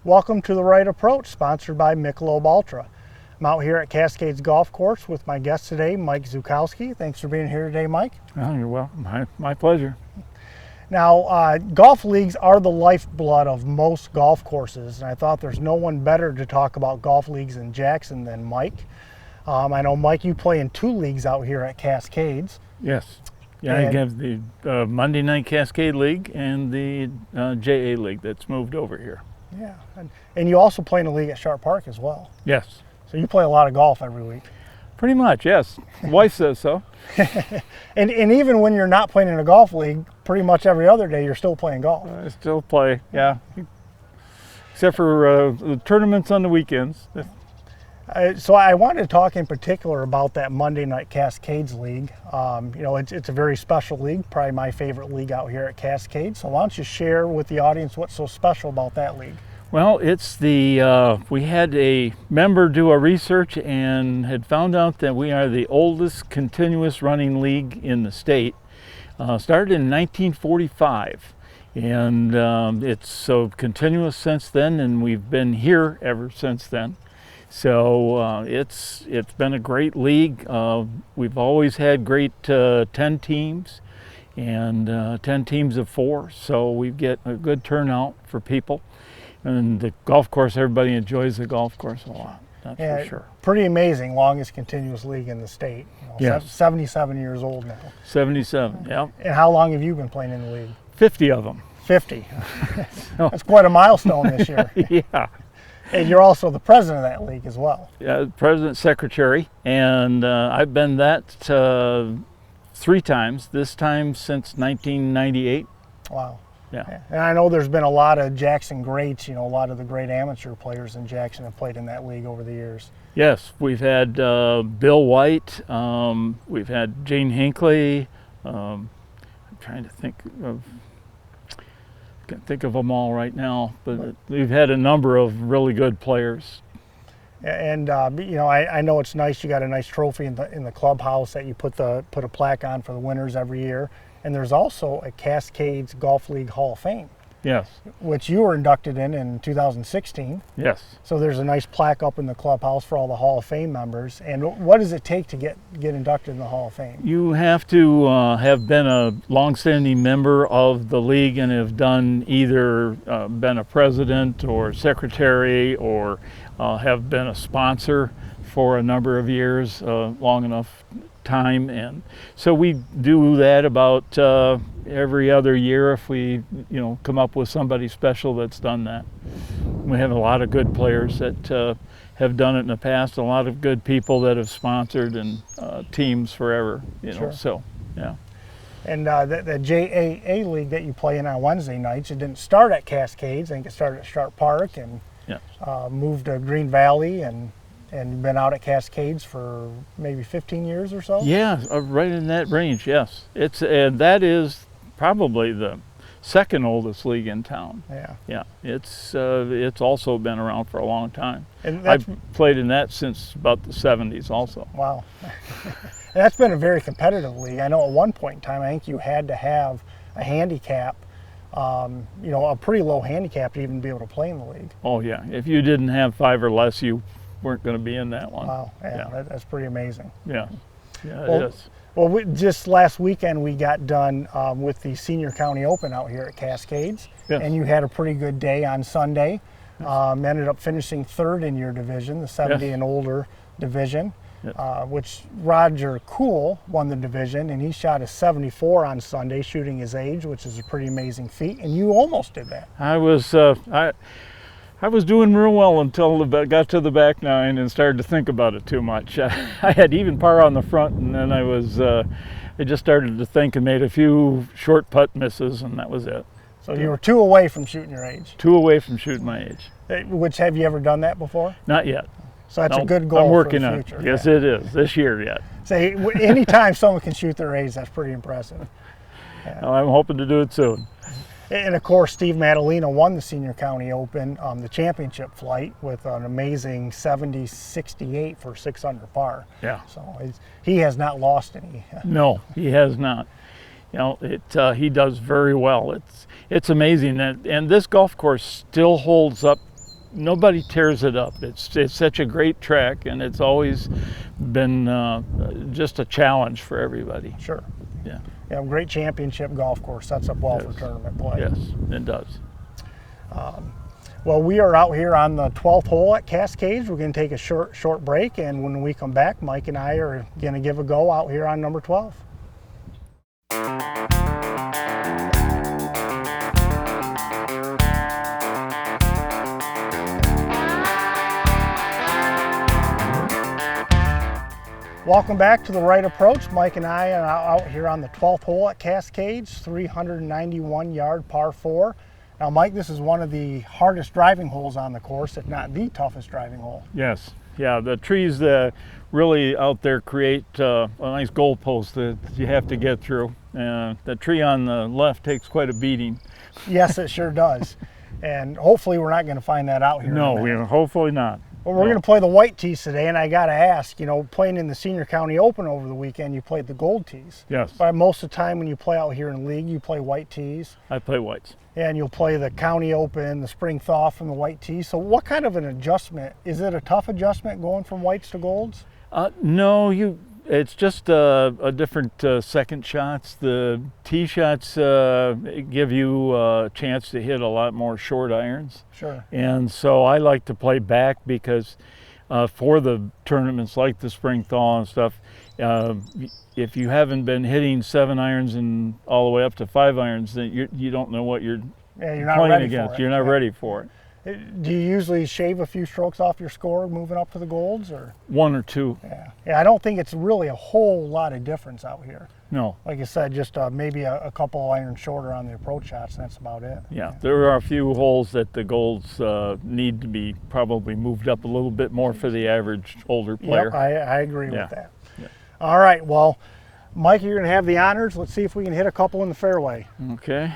Welcome to The Right Approach, sponsored by Michelob Ultra. I'm out here at Cascades Golf Course with my guest today, Mike Zuchowski. Thanks for being here today, Mike. Oh, you're welcome. My pleasure. Now, golf leagues are the lifeblood of most golf courses, and I thought there's no one better to talk about golf leagues in Jackson than Mike. I know, Mike, you play in two leagues out here at Cascades. Yes. Yeah, I have the Monday Night Cascade League and the JA League that's moved over here. Yeah, and you also play in a league at Sharp Park as well. Yes. So you play a lot of golf every week. Pretty much, yes. The wife says so. and even when you're not playing in a golf league, pretty much every other day you're still playing golf. I still play, yeah. Except for the tournaments on the weekends. So I wanted to talk in particular about that Monday Night Cascades League. It's a very special league, probably my favorite league out here at Cascades. So why don't you share with the audience what's so special about that league? Well, it's we had a member do a research and had found out that we are the oldest continuous running league in the state. Started in 1945. And it's so continuous since then, and we've been here ever since then. So it's been a great league. We've always had great 10 teams and 10 teams of 4, so we get a good turnout for people. And the golf course, everybody enjoys the golf course a lot, that's for sure. Pretty amazing, longest continuous league in the state. Yes. 77 years old now. 77, yeah. And how long have you been playing in the league? 50 of them. 50. That's quite a milestone this year. Yeah. And you're also the president of that league as well. Yeah, president, secretary, and I've been that 3 times, this time since 1998. Wow. Yeah. And I know there's been a lot of Jackson greats, a lot of the great amateur players in Jackson have played in that league over the years. Yes, we've had Bill White, we've had Jane Hinckley, I'm trying to think of, can't think of them all right now, but we've had a number of really good players. And I know it's nice. You got a nice trophy in the clubhouse that you put a plaque on for the winners every year. And there's also a Cascades Golf League Hall of Fame. Yes. Which you were inducted in 2016. Yes. So there's a nice plaque up in the clubhouse for all the Hall of Fame members. And what does it take to get inducted in the Hall of Fame? You have to have been a longstanding member of the league and have done either been a president or secretary or have been a sponsor for a number of years, long enough time. And so we do that about every other year if we come up with somebody special that's done that. We have a lot of good players that have done it in the past, a lot of good people that have sponsored and teams forever, Sure. So yeah. And the JAA league that you play in on Wednesday nights, it didn't start at Cascades. I think it started at Sharp Park and moved to Green Valley and been out at Cascades for maybe 15 years or so? Yeah, right in that range, yes. That is probably the second oldest league in town. Yeah. Yeah, it's also been around for a long time. And I've played in that since about the 70s also. Wow. And that's been a very competitive league. I know at one point in time, I think you had to have a handicap, a pretty low handicap to even be able to play in the league. Oh yeah, if you didn't have 5 or less, you weren't going to be in that one. Wow, yeah. That's pretty amazing. Yeah, it is. Well, just last weekend we got done with the Senior County Open out here at Cascades, yes. And you had a pretty good day on Sunday. Yes. Ended up finishing 3rd in your division, the 70 yes. and older division, yes. Which Roger Cool won the division, and he shot a 74 on Sunday, shooting his age, which is a pretty amazing feat, and you almost did that. I was doing real well until got to the back 9 and started to think about it too much. I had even par on the front, and then I just started to think and made a few short putt misses, and that was it. So you were 2 away from shooting your age. 2 away from shooting my age. Which, have you ever done that before? Not yet. So that's a good goal. I'm working for the on future. it. Yes, it is. This year yet. Say, anytime someone can shoot their age, that's pretty impressive. Yeah. Well, I'm hoping to do it soon. And of course, Steve Madalena won the Senior County Open, the championship flight, with an amazing 70-68 for 6 under par. Yeah. So he has not lost any. No, he has not. He does very well. It's amazing that, and this golf course still holds up nobody tears it up. It's such a great track, and it's always been just a challenge for everybody. Sure. Yeah. Yeah, great championship golf course. Sets up well for tournament play. Yes, it does. Well, we are out here on the 12th hole at Cascades. We're going to take a short break, and when we come back, Mike and I are going to give a go out here on number 12. Welcome back to The Right Approach. Mike and I are out here on the 12th hole at Cascades, 391-yard par 4. Now, Mike, this is one of the hardest driving holes on the course, if not the toughest driving hole. Yes. Yeah, the trees really out there create a nice goalpost that you have to get through. The tree on the left takes quite a beating. Yes, it sure does. And hopefully we're not going to find that out here. No, hopefully not. Well, we're going to play the white tees today, and I got to ask, playing in the Senior County Open over the weekend, you played the gold tees. Yes. But most of the time when you play out here in league, you play white tees. I play whites. And you'll play the County Open, the Spring Thaw from the white tees. So what kind of an adjustment? Is it a tough adjustment going from whites to golds? No, it's just a different second shots. The tee shots give you a chance to hit a lot more short irons. Sure. And so I like to play back because for the tournaments like the Spring Thaw and stuff, if you haven't been hitting 7 irons and all the way up to 5 irons, then you don't know what you're playing against. You're not ready for it. Do you usually shave a few strokes off your score moving up to the golds, or 1 or 2? Yeah. I don't think it's really a whole lot of difference out here. No. Like you said, just maybe a couple irons shorter on the approach shots, and that's about it. Yeah, there are a few holes that the golds need to be probably moved up a little bit more for the average older player. Yep, I agree with that. Yeah. All right, well, Mike, you're going to have the honors. Let's see if we can hit a couple in the fairway. Okay.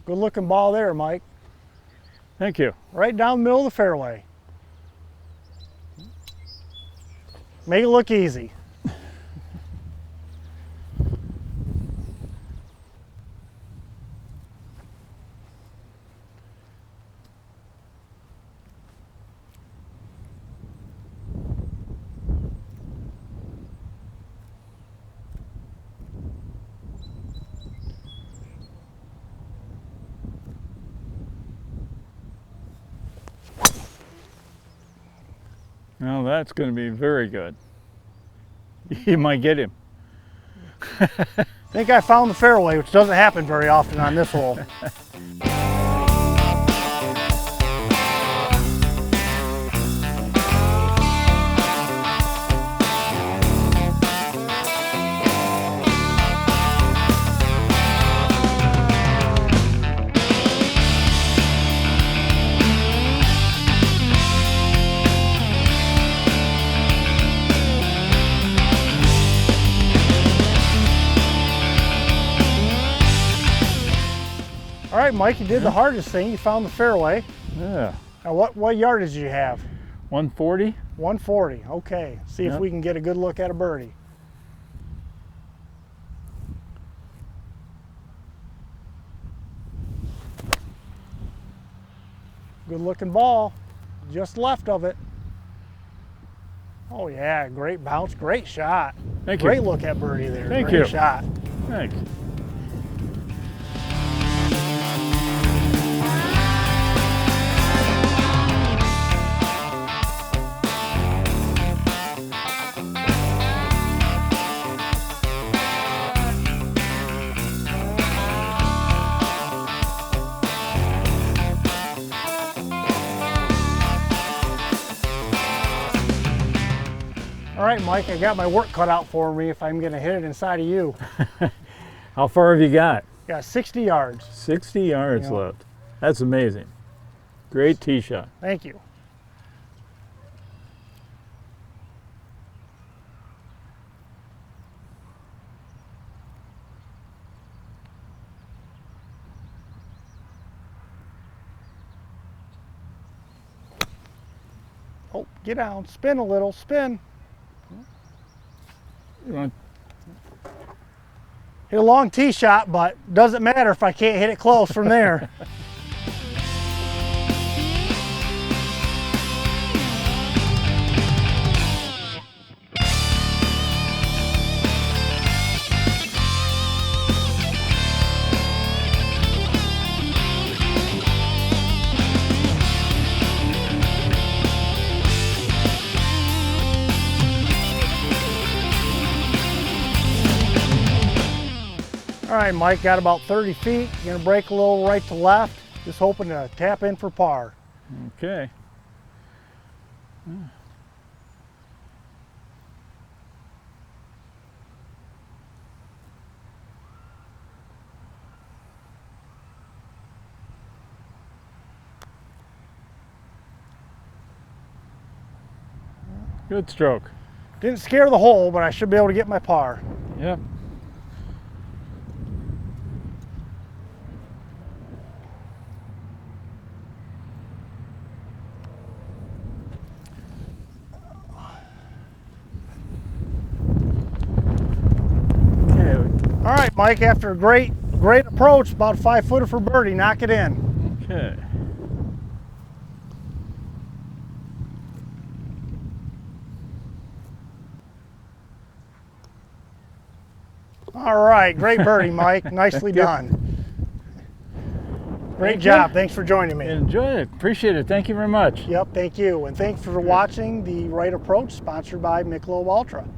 Good looking ball there, Mike. Thank you. Right down the middle of the fairway. Make it look easy. Well, that's going to be very good. You might get him. I think I found the fairway, which doesn't happen very often on this hole. All right, Mike, you did the hardest thing. You found the fairway. Yeah. Now, what yardage did you have? 140. 140. Okay. See if we can get a good look at a birdie. Good looking ball. Just left of it. Oh yeah, great bounce, great shot. Thank you. Great look at birdie there. Thank great you. shot. Thanks. All right, Mike, I got my work cut out for me if I'm going to hit it inside of you. How far have you got? Got 60 yards. 60 yards left. That's amazing. Great tee shot. Thank you. Oh, get down, spin a little, spin. You want, Hit a long tee shot, but doesn't matter if I can't hit it close from there. All right, Mike, got about 30 feet. You're gonna break a little right to left, just hoping to tap in for par. okay. Good stroke. Didn't scare the hole, but I should be able to get my par. Yep. All right, Mike, after a great approach, about a 5-footer for birdie, knock it in. Okay. All right, great birdie, Mike. Nicely done. Great job. Thanks for joining me. Enjoy it. Appreciate it. Thank you very much. Yep, thank you. And thanks for watching the Right Approach, sponsored by Michelob Ultra.